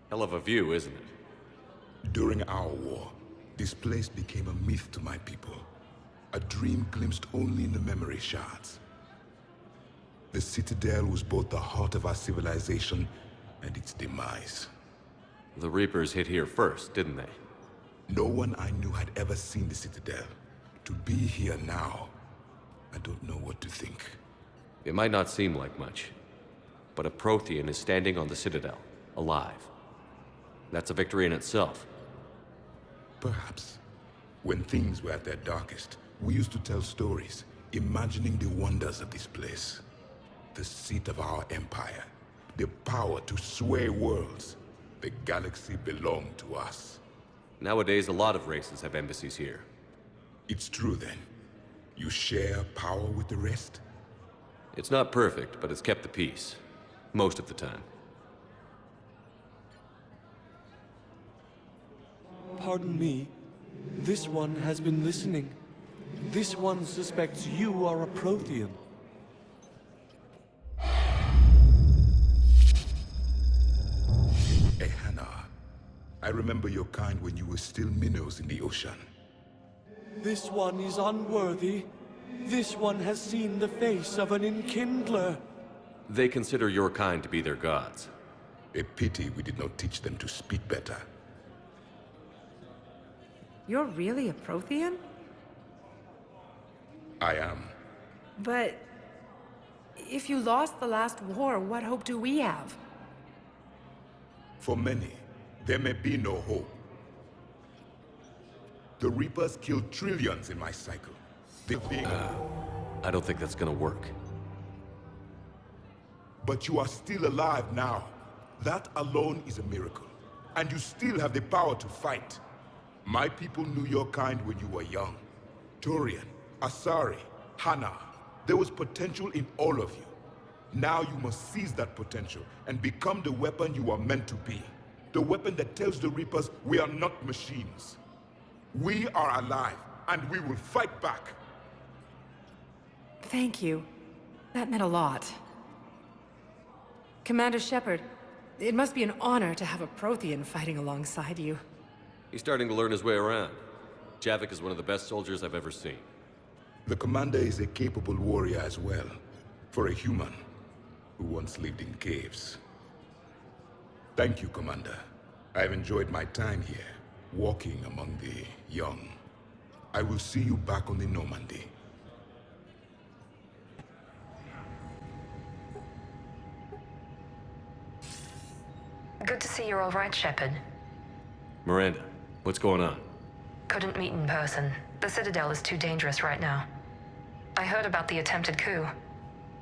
Hell of a view, isn't it? During our war, this place became a myth to my people. A dream glimpsed only in the memory shards. The Citadel was both the heart of our civilization and its demise. The Reapers hit here first, didn't they? No one I knew had ever seen the Citadel. To be here now, I don't know what to think. It might not seem like much, but a Prothean is standing on the Citadel, alive. That's a victory in itself. Perhaps. When things were at their darkest, we used to tell stories, imagining the wonders of this place. The seat of our empire, the power to sway worlds. The galaxy belonged to us. Nowadays, a lot of races have embassies here. It's true then. You share power with the rest? It's not perfect, but it's kept the peace. Most of the time. Pardon me. This one has been listening. This one suspects you are a Prothean. Hannah, I remember your kind when you were still minnows in the ocean. This one is unworthy. This one has seen the face of an enkindler. They consider your kind to be their gods. A pity we did not teach them to speak better. You're really a Prothean? I am. But if you lost the last war, what hope do we have? For many, there may be no hope. The Reapers killed trillions in my cycle. I don't think that's gonna work. But you are still alive now. That alone is a miracle. And you still have the power to fight. My people knew your kind when you were young. Turian, Asari, Hana. There was potential in all of you. Now you must seize that potential and become the weapon you are meant to be. The weapon that tells the Reapers we are not machines. We are alive, and we will fight back. Thank you. That meant a lot. Commander Shepard, it must be an honor to have a Prothean fighting alongside you. He's starting to learn his way around. Javik is one of the best soldiers I've ever seen. The commander is a capable warrior as well, for a human who once lived in caves. Thank you, Commander. I've enjoyed my time here, walking among the young. I will see you back on the Normandy. Good to see you're all right, Shepard. Miranda, what's going on? Couldn't meet in person. The Citadel is too dangerous right now. I heard about the attempted coup.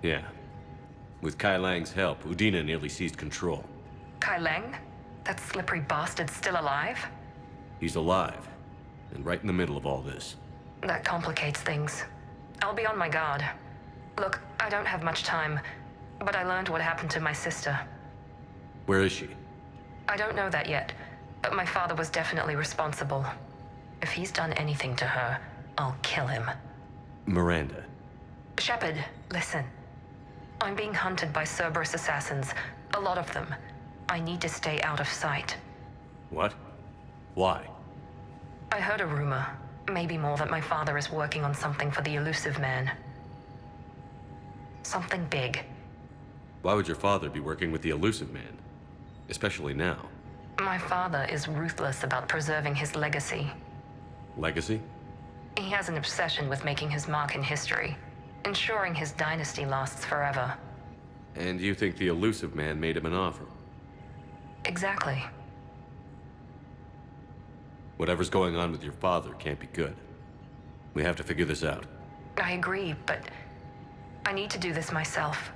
Yeah. With Kai Lang's help, Udina nearly seized control. Kai Leng? That slippery bastard's still alive? He's alive, and right in the middle of all this. That complicates things. I'll be on my guard. Look, I don't have much time, but I learned what happened to my sister. Where is she? I don't know that yet, but my father was definitely responsible. If he's done anything to her, I'll kill him. Miranda. Shepard, listen. I'm being hunted by Cerberus assassins, a lot of them. I need to stay out of sight. What? Why? I heard a rumor, maybe more, that my father is working on something for the Elusive Man. Something big. Why would your father be working with the Elusive Man? Especially now. My father is ruthless about preserving his legacy. Legacy? He has an obsession with making his mark in history, ensuring his dynasty lasts forever. And you think the Elusive Man made him an offer? Exactly. Whatever's going on with your father can't be good. We have to figure this out. I agree, but I need to do this myself.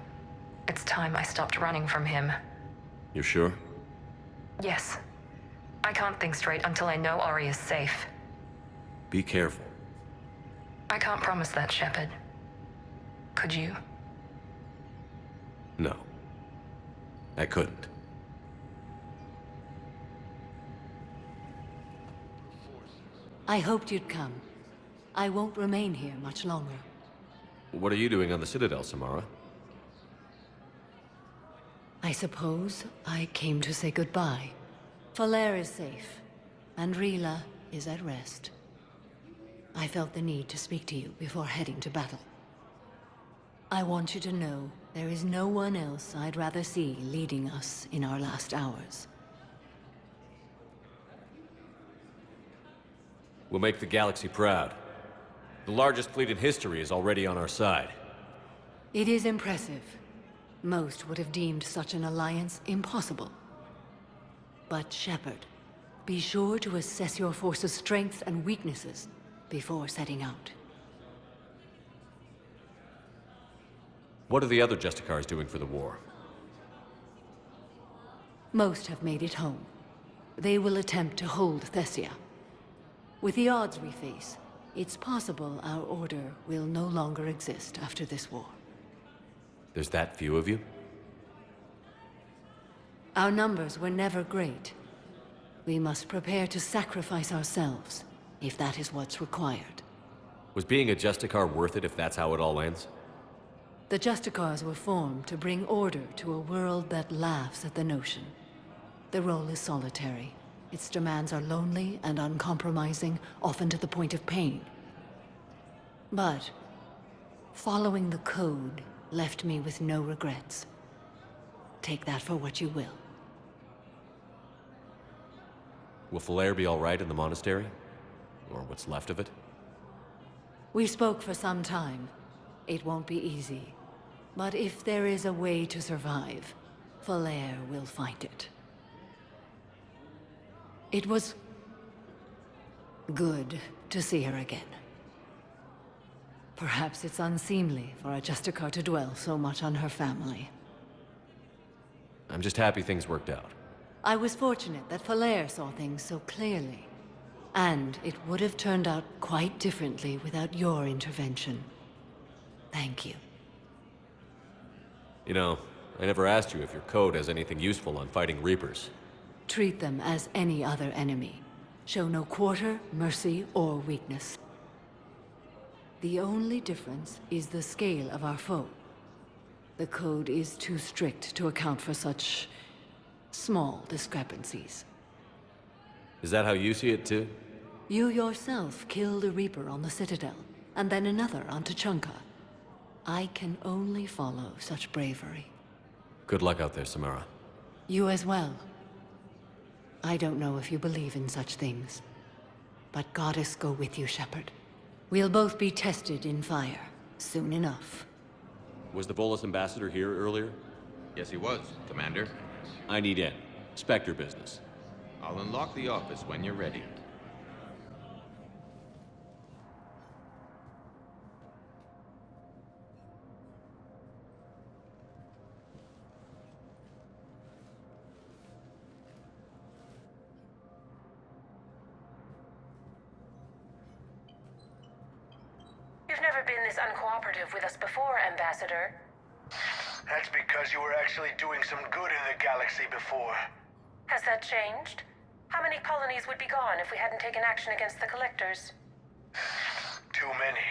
It's time I stopped running from him. You're sure? Yes. I can't think straight until I know Ori is safe. Be careful. I can't promise that, Shepard. Could you? No. I couldn't. I hoped you'd come. I won't remain here much longer. What are you doing on the Citadel, Samara? I suppose I came to say goodbye. Falair is safe, and Rila is at rest. I felt the need to speak to you before heading to battle. I want you to know there is no one else I'd rather see leading us in our last hours. We'll make the galaxy proud. The largest fleet in history is already on our side. It is impressive. Most would have deemed such an alliance impossible. But Shepard, be sure to assess your force's strengths and weaknesses before setting out. What are the other Justicars doing for the war? Most have made it home. They will attempt to hold Thessia. With the odds we face, it's possible our order will no longer exist after this war. There's that few of you? Our numbers were never great. We must prepare to sacrifice ourselves, if that is what's required. Was being a Justicar worth it if that's how it all ends? The Justicars were formed to bring order to a world that laughs at the notion. The role is solitary. Its demands are lonely and uncompromising, often to the point of pain. But following the code left me with no regrets. Take that for what you will. Will Falair be all right in the monastery? Or what's left of it? We spoke for some time. It won't be easy. But if there is a way to survive, Falair will find it. It was good to see her again. Perhaps it's unseemly for a Justicar to dwell so much on her family. I'm just happy things worked out. I was fortunate that Falair saw things so clearly. And it would have turned out quite differently without your intervention. Thank you. You know, I never asked you if your code has anything useful on fighting Reapers. Treat them as any other enemy. Show no quarter, mercy, or weakness. The only difference is the scale of our foe. The code is too strict to account for such small discrepancies. Is that how you see it too? You yourself killed a Reaper on the Citadel, and then another on Tuchanka. I can only follow such bravery. Good luck out there, Samara. You as well. I don't know if you believe in such things, but Goddess go with you, Shepard. We'll both be tested in fire, soon enough. Was the Volus ambassador here earlier? Yes, he was, Commander. I need in. Spectre business. I'll unlock the office when you're ready. You've never been this uncooperative with us before, Ambassador. That's because you were actually doing some good in the galaxy before. Has that changed? How many colonies would be gone if we hadn't taken action against the Collectors? Too many.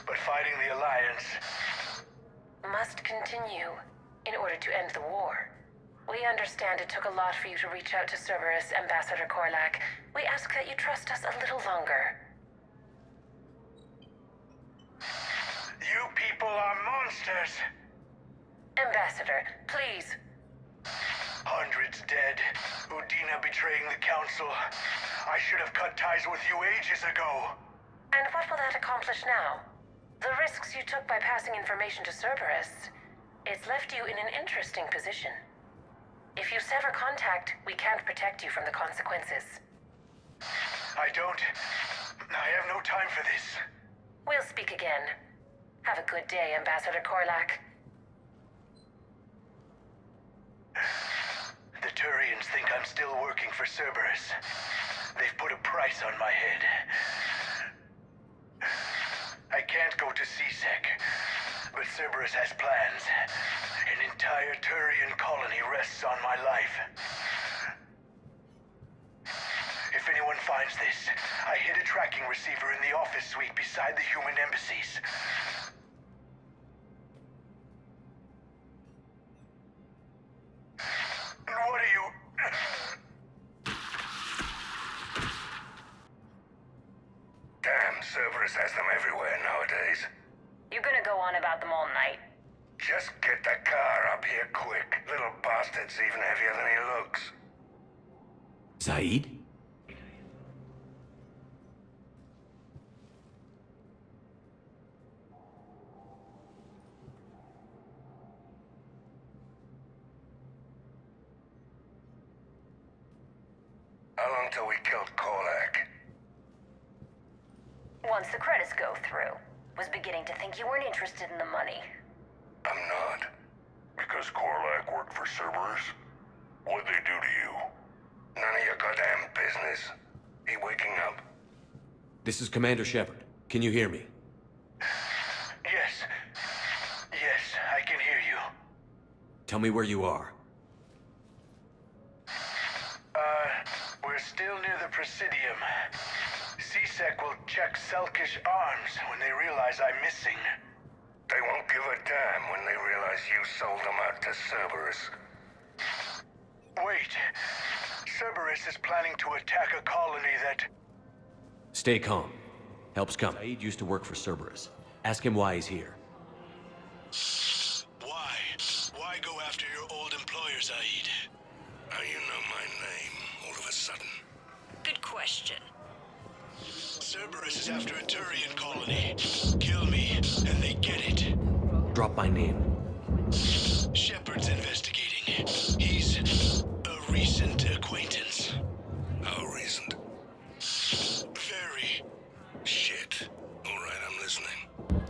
But fighting the Alliance... Must continue in order to end the war. We understand it took a lot for you to reach out to Cerberus, Ambassador Korlak. We ask that you trust us a little longer. You people are monsters! Ambassador, please. Hundreds dead. Udina betraying the Council. I should have cut ties with you ages ago. And what will that accomplish now? The risks you took by passing information to Cerberus, it's left you in an interesting position. If you sever contact, we can't protect you from the consequences. I have no time for this. We'll speak again. Have a good day, Ambassador Korlak. The Turians think I'm still working for Cerberus. They've put a price on my head. I can't go to C-Sec, but Cerberus has plans. An entire Turian colony rests on my life. If anyone finds this, I hid a tracking receiver in the office suite beside the human embassies. And what are you... Cerberus has them everywhere nowadays. You gonna go on about them all night? Just get the car up here quick. Little bastard's even heavier than he looks. Zaid? How long till we killed Korlak? Once the credits go through. Was beginning to think you weren't interested in the money. I'm not. Because Korlak worked for Cerberus? What'd they do to you? None of your goddamn business. He waking up? This is Commander Shepard. Can you hear me? Yes. Yes, I can hear you. Tell me where you are. We're still near the Presidium. C-Sec will check Selkish arms when they realize I'm missing. They won't give a damn when they realize you sold them out to Cerberus. Wait. Cerberus is planning to attack a colony that... Stay calm. Help's coming. Zaid used to work for Cerberus. Ask him why he's here. Why? Why go after your old employer, Zaid? How you know my name all of a sudden? Good question. Cerberus is after a Turian colony. Kill me, and they get it. Drop my name. Shepard's investigating. He's a recent acquaintance. How recent? Very. Shit. All right, I'm listening.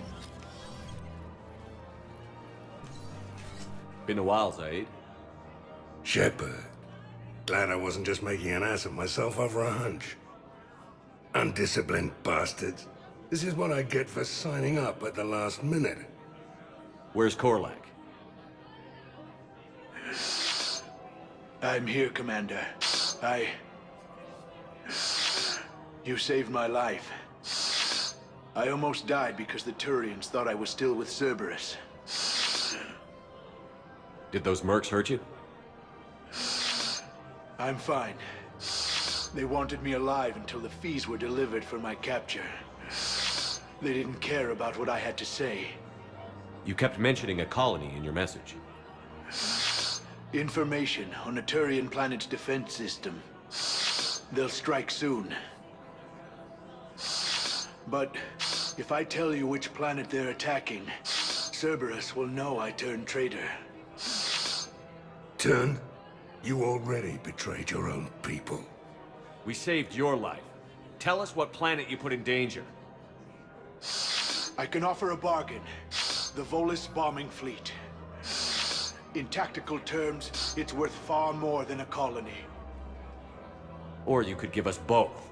Been a while, Zaid. Shepard. Glad I wasn't just making an ass of myself over a hunch. Undisciplined bastards. This is what I get for signing up at the last minute. Where's Korlak? I'm here, Commander. You saved my life. I almost died because the Turians thought I was still with Cerberus. Did those mercs hurt you? I'm fine. They wanted me alive until the fees were delivered for my capture. They didn't care about what I had to say. You kept mentioning a colony in your message. Information on a Turian planet's defense system. They'll strike soon. But if I tell you which planet they're attacking, Cerberus will know I turned traitor. Turned? You already betrayed your own people. We saved your life. Tell us what planet you put in danger. I can offer a bargain. The Volus bombing fleet. In tactical terms, it's worth far more than a colony. Or you could give us both.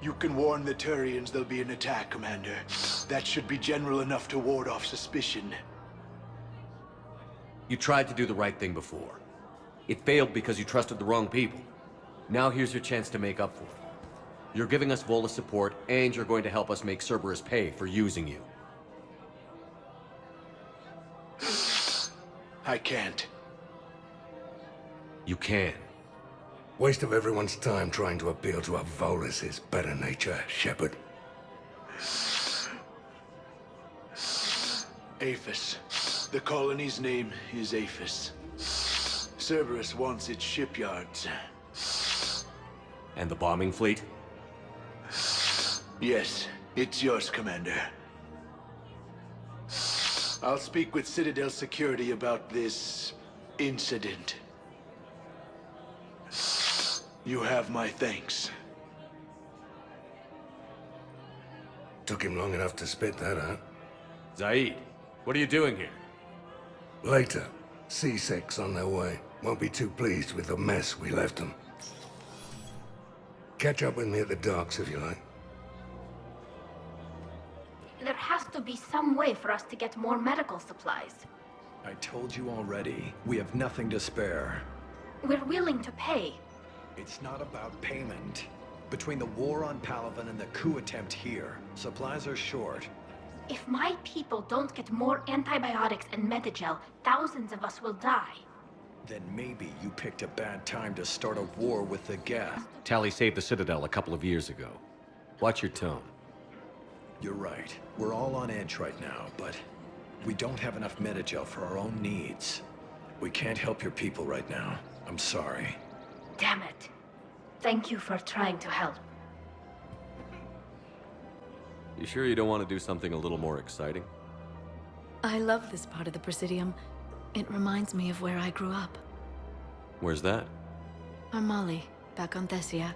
You can warn the Turians there'll be an attack, Commander. That should be general enough to ward off suspicion. You tried to do the right thing before. It failed because you trusted the wrong people. Now here's your chance to make up for it. You're giving us Volus support, and you're going to help us make Cerberus pay for using you. I can't. You can. Waste of everyone's time trying to appeal to a Volus's better nature, Shepard. Aphis. The colony's name is Aphis. Cerberus wants its shipyards. And the bombing fleet? Yes, it's yours, Commander. I'll speak with Citadel Security about this incident. You have my thanks. Took him long enough to spit that out. Zaid, what are you doing here? Later, C-Sec's on their way. Won't be too pleased with the mess we left them. Catch up with me at the docks if you like. There has to be some way for us to get more medical supplies. I told you already, we have nothing to spare. We're willing to pay. It's not about payment. Between the war on Palaven and the coup attempt here, supplies are short. If my people don't get more antibiotics and Medigel, thousands of us will die. Then maybe you picked a bad time to start a war with the Geth. Tally saved the Citadel a couple of years ago. Watch your tone. You're right. We're all on edge right now, but we don't have enough Metagel for our own needs. We can't help your people right now. I'm sorry. Damn it. Thank you for trying to help. You sure you don't want to do something a little more exciting? I love this part of the Presidium. It reminds me of where I grew up. Where's that? Armali, back on Thessia.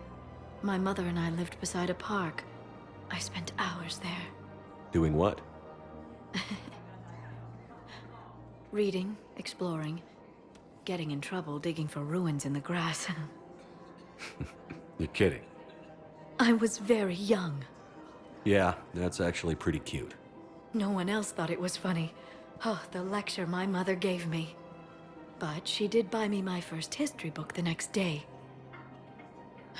My mother and I lived beside a park. I spent hours there. Doing what? Reading, exploring, getting in trouble digging for ruins in the grass. You're kidding. I was very young. Yeah, that's actually pretty cute. No one else thought it was funny. Oh, the lecture my mother gave me. But she did buy me my first history book the next day.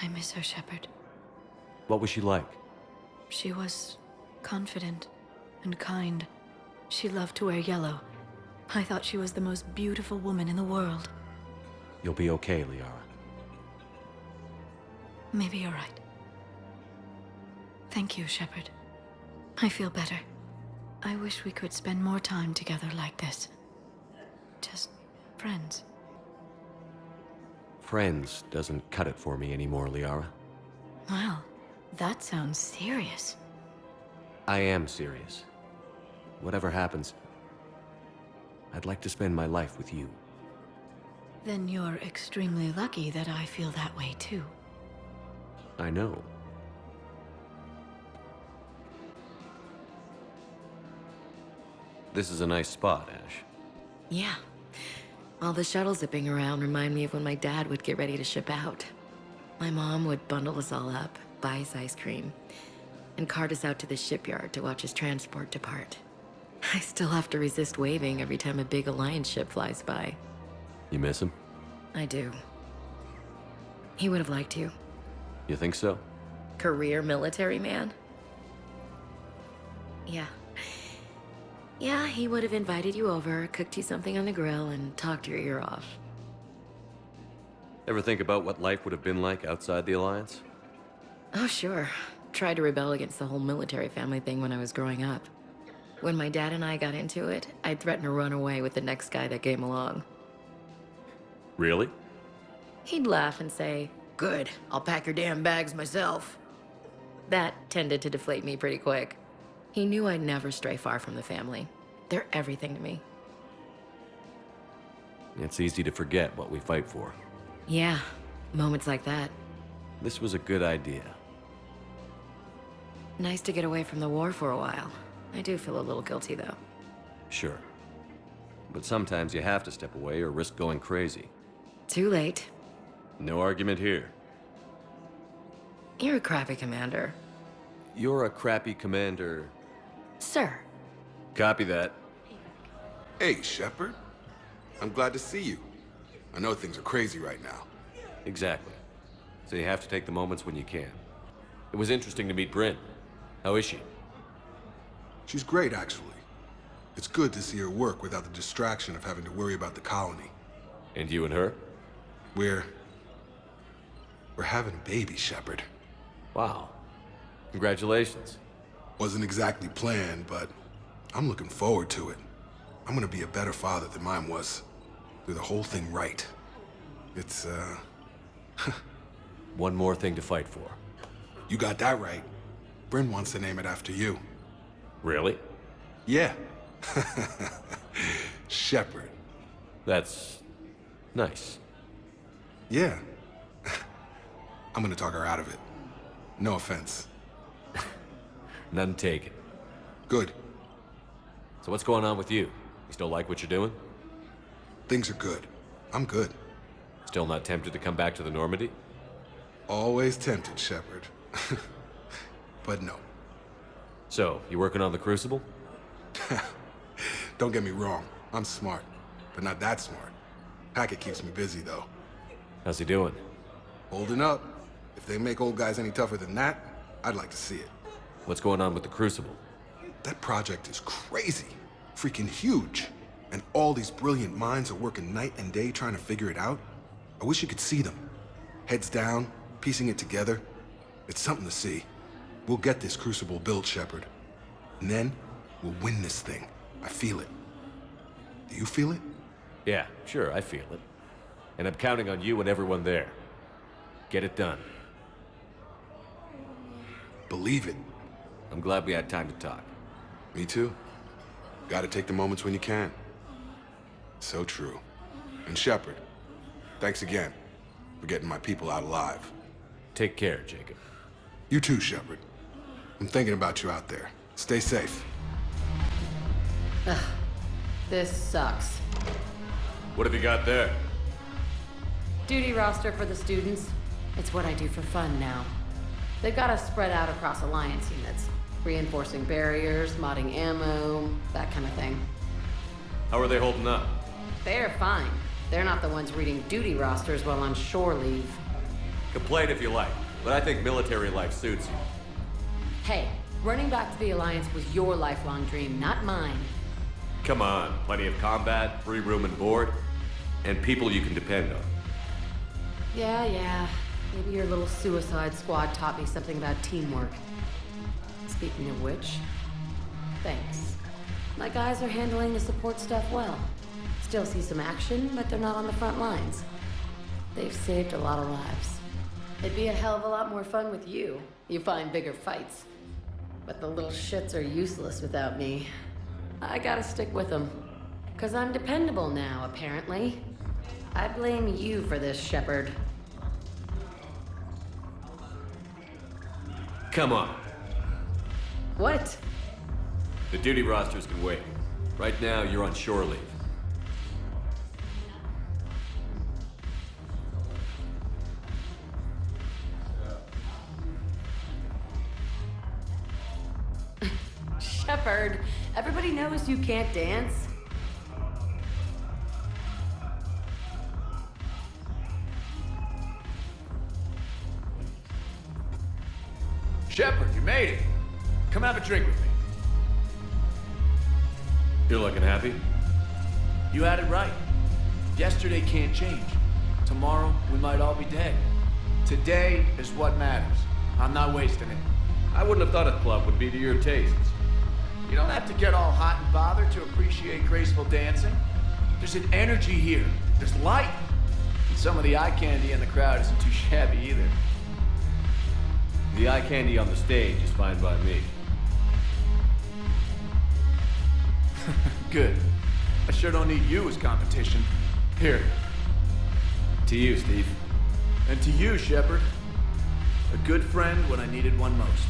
I miss her, Shepard. What was she like? She was confident and kind. She loved to wear yellow. I thought she was the most beautiful woman in the world. You'll be okay, Liara. Maybe you're right. Thank you, Shepard. I feel better. I wish we could spend more time together like this. Just friends. Friends doesn't cut it for me anymore, Liara. Wow, that sounds serious. I am serious. Whatever happens, I'd like to spend my life with you. Then you're extremely lucky that I feel that way too. I know. This is a nice spot, Ash. Yeah. All the shuttles zipping around remind me of when my dad would get ready to ship out. My mom would bundle us all up, buy us ice cream, and cart us out to the shipyard to watch his transport depart. I still have to resist waving every time a big Alliance ship flies by. You miss him? I do. He would have liked you. You think so? Career military man? Yeah. Yeah, he would have invited you over, cooked you something on the grill, and talked your ear off. Ever think about what life would have been like outside the Alliance? Oh, sure. Tried to rebel against the whole military family thing when I was growing up. When my dad and I got into it, I'd threaten to run away with the next guy that came along. Really? He'd laugh and say, "Good, I'll pack your damn bags myself." That tended to deflate me pretty quick. He knew I'd never stray far from the family. They're everything to me. It's easy to forget what we fight for. Yeah, moments like that. This was a good idea. Nice to get away from the war for a while. I do feel a little guilty, though. Sure. But sometimes you have to step away or risk going crazy. Too late. No argument here. You're a crappy commander. You're a crappy commander. Sir. Copy that. Hey, Shepard. I'm glad to see you. I know things are crazy right now. Exactly. So you have to take the moments when you can. It was interesting to meet Bryn. How is she? She's great, actually. It's good to see her work without the distraction of having to worry about the colony. And you and her? We're having a baby, Shepard. Wow. Congratulations. Wasn't exactly planned, but I'm looking forward to it. I'm gonna be a better father than mine was. Do the whole thing right. It's, One more thing to fight for. You got that right. Bryn wants to name it after you. Really? Yeah. Shepard. That's nice. Yeah. I'm gonna talk her out of it. No offense. None taken. Good. So what's going on with you? You still like what you're doing? Things are good. I'm good. Still not tempted to come back to the Normandy? Always tempted, Shepard. But no. So, you working on the Crucible? Don't get me wrong. I'm smart, but not that smart. Hackett keeps me busy, though. How's he doing? Holding up. If they make old guys any tougher than that, I'd like to see it. What's going on with the Crucible? That project is crazy. Freaking huge. And all these brilliant minds are working night and day trying to figure it out. I wish you could see them. Heads down, piecing it together. It's something to see. We'll get this Crucible built, Shepard. And then, we'll win this thing. I feel it. Do you feel it? Yeah, sure, I feel it. And I'm counting on you and everyone there. Get it done. Believe it. I'm glad we had time to talk. Me too. Gotta take the moments when you can. So true. And Shepard, thanks again for getting my people out alive. Take care, Jacob. You too, Shepard. I'm thinking about you out there. Stay safe. This sucks. What have you got there? Duty roster for the students. It's what I do for fun now. They've got us spread out across Alliance units. Reinforcing barriers, modding ammo, that kind of thing. How are they holding up? They're fine. They're not the ones reading duty rosters while on shore leave. Complain if you like, but I think military life suits you. Hey, running back to the Alliance was your lifelong dream, not mine. Come on, plenty of combat, free room and board, and people you can depend on. Yeah. Maybe your little suicide squad taught me something about teamwork. Speaking of which, thanks. My guys are handling the support stuff well. Still see some action, but they're not on the front lines. They've saved a lot of lives. It'd be a hell of a lot more fun with you. You find bigger fights. But the little shits are useless without me. I gotta stick with them. 'Cause I'm dependable now, apparently. I blame you for this, Shepard. Come on. What? The duty rosters can wait. Right now, you're on shore leave. Shepard, everybody knows you can't dance. Shepard, you made it. Come have a drink with me. You're looking happy? You had it right. Yesterday can't change. Tomorrow, we might all be dead. Today is what matters. I'm not wasting it. I wouldn't have thought a club would be to your tastes. You don't have to get all hot and bothered to appreciate graceful dancing. There's an energy here. There's light. And some of the eye candy in the crowd isn't too shabby either. The eye candy on the stage is fine by me. Good. I sure don't need you as competition. Here. To you, Steve. And to you, Shepard. A good friend when I needed one most.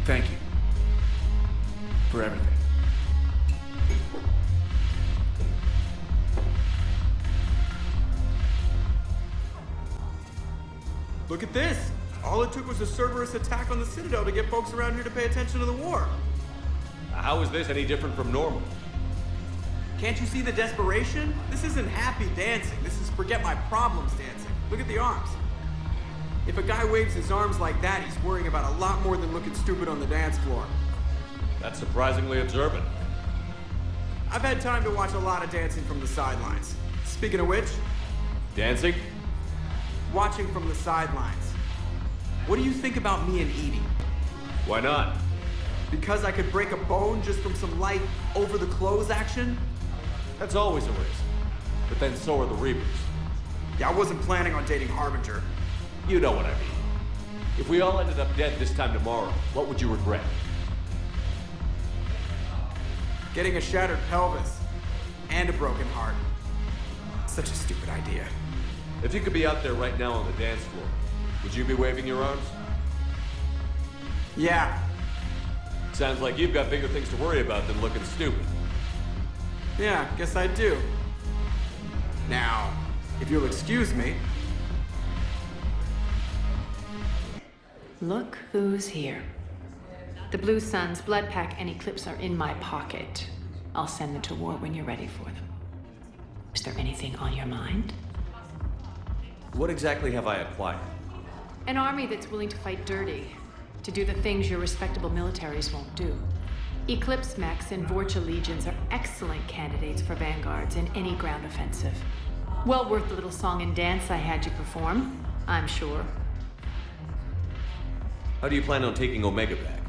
Thank you. For everything. Look at this! All it took was a Cerberus attack on the Citadel to get folks around here to pay attention to the war. How is this any different from normal? Can't you see the desperation? This isn't happy dancing. This is forget my problems dancing. Look at the arms. If a guy waves his arms like that, he's worrying about a lot more than looking stupid on the dance floor. That's surprisingly observant. I've had time to watch a lot of dancing from the sidelines. Speaking of which... Dancing? Watching from the sidelines. What do you think about me and Edie? Why not? Because I could break a bone just from some light over-the-clothes action? That's always a risk. But then so are the Reapers. Yeah, I wasn't planning on dating Harbinger. You know what I mean. If we all ended up dead this time tomorrow, what would you regret? Getting a shattered pelvis. And a broken heart. Such a stupid idea. If you could be out there right now on the dance floor, would you be waving your arms? Yeah. Sounds like you've got bigger things to worry about than looking stupid. Yeah, guess I do. Now, if you'll excuse me... Look who's here. The Blue Suns, Blood Pack, and Eclipse are in my pocket. I'll send them to war when you're ready for them. Is there anything on your mind? What exactly have I acquired? An army that's willing to fight dirty, to do the things your respectable militaries won't do. Eclipse mechs and Vorcha legions are excellent candidates for vanguards in any ground offensive. Well worth the little song and dance I had you perform, I'm sure. How do you plan on taking Omega back?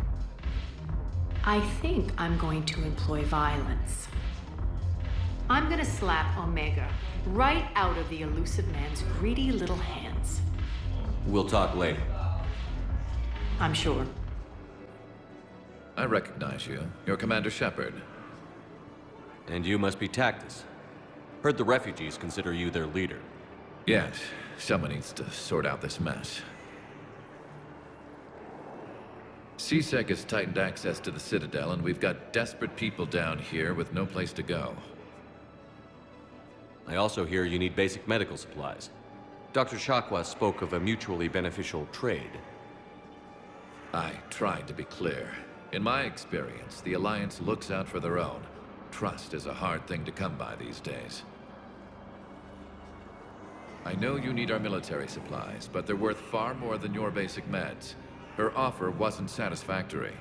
I think I'm going to employ violence. I'm gonna slap Omega right out of the elusive man's greedy little hands. We'll talk later. I'm sure. I recognize you. You're Commander Shepard. And you must be Tactus. Heard the refugees consider you their leader. Yes, someone needs to sort out this mess. CSEC has tightened access to the Citadel, and we've got desperate people down here with no place to go. I also hear you need basic medical supplies. Dr. Shakwa spoke of a mutually beneficial trade. I tried to be clear. In my experience, the Alliance looks out for their own. Trust is a hard thing to come by these days. I know you need our military supplies, but they're worth far more than your basic meds. Her offer wasn't satisfactory.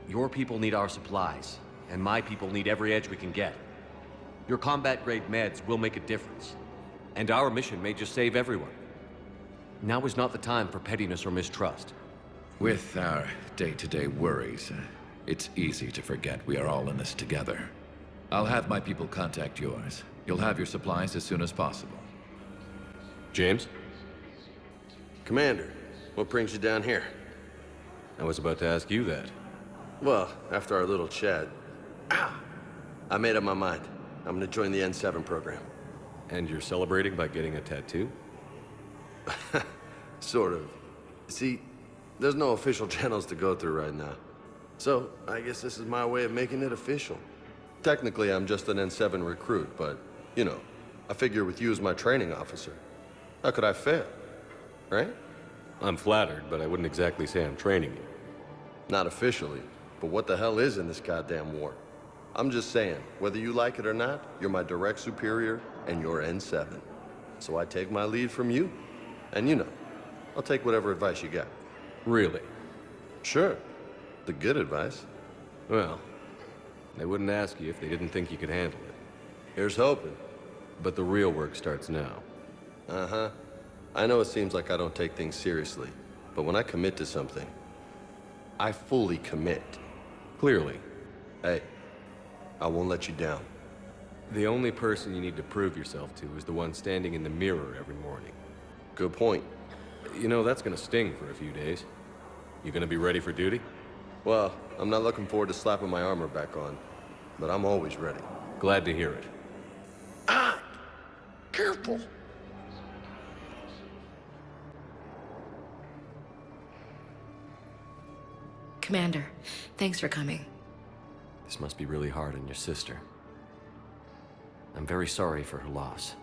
Your people need our supplies, and my people need every edge we can get. Your combat-grade meds will make a difference, and our mission may just save everyone. Now is not the time for pettiness or mistrust. With our day-to-day worries, it's easy to forget we are all in this together. I'll have my people contact yours. You'll have your supplies as soon as possible. James? Commander, what brings you down here? I was about to ask you that. Well, after our little chat, I made up my mind. I'm gonna join the N7 program. And you're celebrating by getting a tattoo? Sort of. See, there's no official channels to go through right now. So, I guess this is my way of making it official. Technically, I'm just an N7 recruit, but, you know, I figure with you as my training officer, how could I fail? Right? I'm flattered, but I wouldn't exactly say I'm training you. Not officially, but what the hell is in this goddamn war? I'm just saying, whether you like it or not, you're my direct superior, and you're N7. So I take my lead from you, and you know, I'll take whatever advice you got. Really? Sure. The good advice. Well, they wouldn't ask you if they didn't think you could handle it. Here's hoping. But the real work starts now. Uh-huh. I know it seems like I don't take things seriously, but when I commit to something, I fully commit. Clearly. Hey, I won't let you down. The only person you need to prove yourself to is the one standing in the mirror every morning. Good point. You know, that's gonna sting for a few days. You gonna be ready for duty? Well, I'm not looking forward to slapping my armor back on, but I'm always ready. Glad to hear it. Ah! Careful! Commander, thanks for coming. This must be really hard on your sister. I'm very sorry for her loss.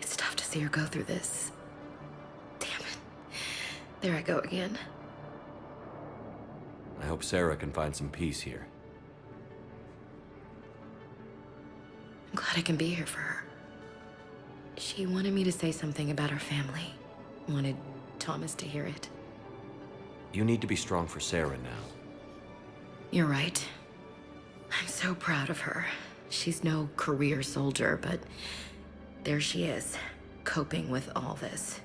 It's tough to see her go through this. Damn it. There I go again. I hope Sarah can find some peace here. I'm glad I can be here for her. She wanted me to say something about her family. Wanted Thomas to hear it. You need to be strong for Sarah now. You're right. I'm so proud of her. She's no career soldier, but there she is, coping with all this.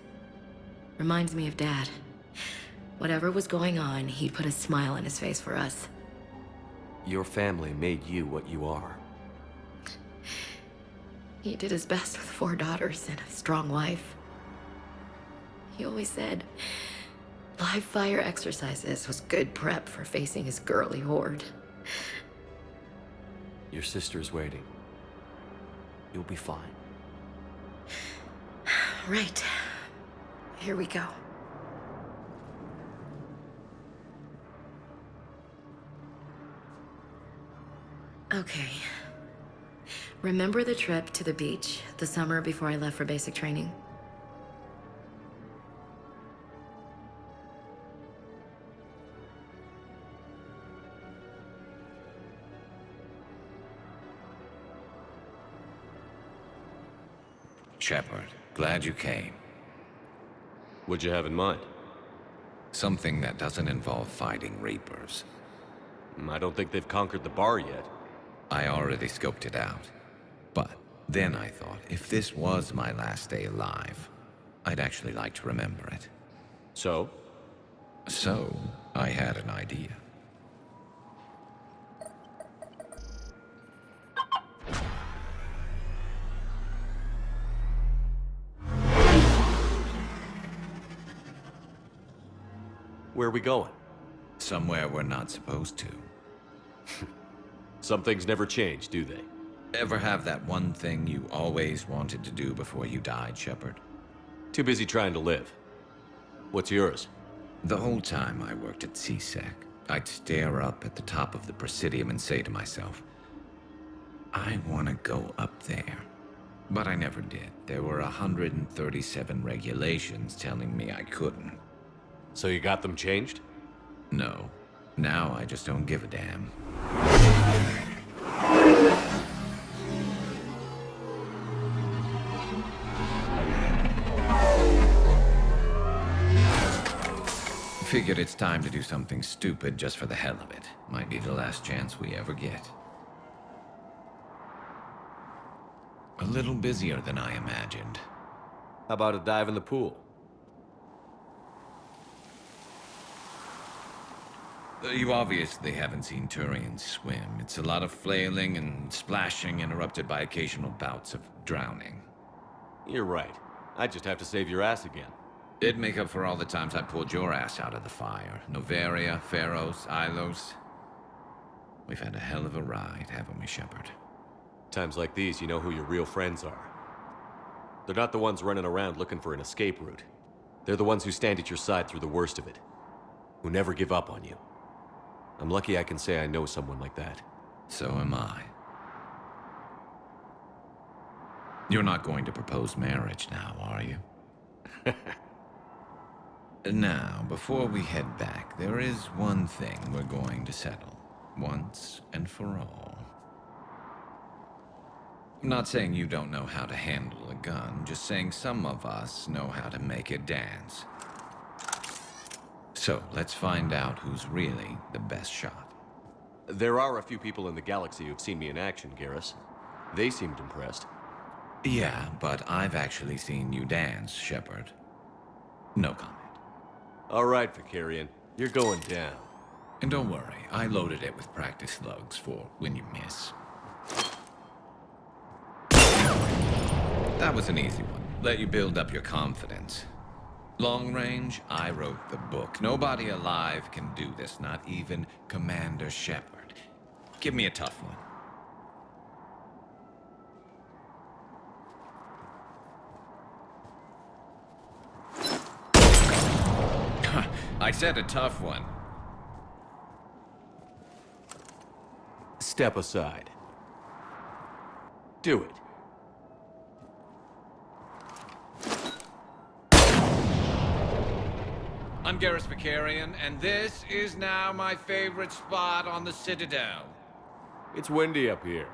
Reminds me of Dad. Whatever was going on, he'd put a smile on his face for us. Your family made you what you are. He did his best with 4 daughters and a strong wife. He always said live fire exercises was good prep for facing his girly horde. Your sister's waiting. You'll be fine. Right. Here we go. Okay. Remember the trip to the beach the summer before I left for basic training? Shepard, glad you came. What'd you have in mind? Something that doesn't involve fighting Reapers. I don't think they've conquered the bar yet. I already scoped it out. But Then I thought, if this was my last day alive, I'd actually like to remember it. So? So, I had an idea. Where are we going? Somewhere we're not supposed to. Some things never change, do they? Ever have that one thing you always wanted to do before you died, Shepard? Too busy trying to live. What's yours? The whole time I worked at CSEC, I'd stare up at the top of the Presidium and say to myself, I want to go up there. But I never did. There were 137 regulations telling me I couldn't. So you got them changed? No. Now I just don't give a damn. Figured it's time to do something stupid just for the hell of it. Might be the last chance we ever get. A little busier than I imagined. How about a dive in the pool? You obviously haven't seen Turians swim. It's a lot of flailing and splashing, interrupted by occasional bouts of drowning. You're right. I just have to save your ass again. It'd make up for all the times I pulled your ass out of the fire. Noveria, Pharos, Ilos. We've had a hell of a ride, haven't we, Shepard? Times like these, you know who your real friends are. They're not the ones running around looking for an escape route. They're the ones who stand at your side through the worst of it. Who never give up on you. I'm lucky I can say I know someone like that. So am I. You're not going to propose marriage now, are you? Now, before we head back, there is one thing we're going to settle. Once and for all. I'm not saying you don't know how to handle a gun, just saying some of us know how to make it dance. So, let's find out who's really the best shot. There are a few people in the galaxy who've seen me in action, Garrus. They seemed impressed. Yeah, but I've actually seen you dance, Shepard. No comment. All right, Vicarian. You're going down. And don't worry, I loaded it with practice slugs for when you miss. That was an easy one. Let you build up your confidence. Long range, I wrote the book. Nobody alive can do this, not even Commander Shepard. Give me a tough one. I said a tough one. Step aside. Do it. I'm Garrus Vicarian, and this is now my favorite spot on the Citadel. It's windy up here.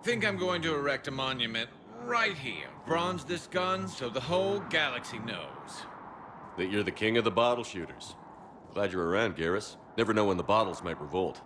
Think I'm going to erect a monument right here. Bronze this gun so the whole galaxy knows. That you're the king of the bottle shooters. Glad you're around, Garrus. Never know when the bottles might revolt.